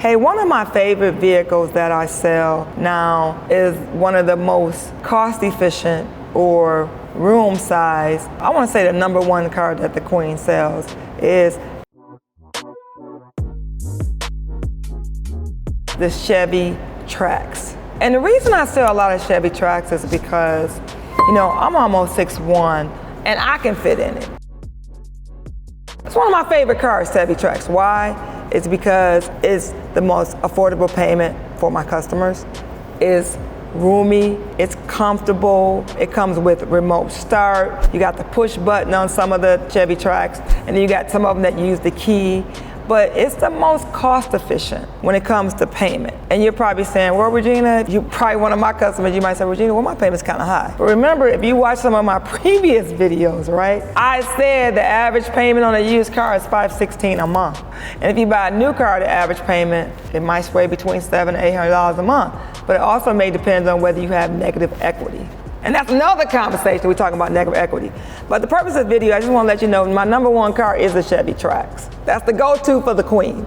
Hey, one of my favorite vehicles that I sell now is one of the most cost efficient or room size. I want to say the number one car that the Queen sells is the Chevy Trax. And the reason I sell a lot of Chevy Trax is because, I'm almost 6'1" and I can fit in it. It's one of my favorite cars, Chevy Trax. Why? It's because it's the most affordable payment for my customers. It's roomy, it's comfortable, it comes with remote start. You got the push button on some of the Chevy Trax, and then you got some of them that use the key. But it's the most cost efficient when it comes to payment. And you're probably saying, well, Regina, you're probably one of my customers, you might say, Regina, well, my payment's kind of high. But remember, if you watch some of my previous videos, right, I said the average payment on a used car is $516 a month. And if you buy a new car, the average payment, it might sway between $700 and $800 a month. But it also may depend on whether you have negative equity. And that's another conversation, we're talking about negative equity. But the purpose of the video, I just want to let you know my number one car is the Chevy Trax. That's the go-to for the Queen.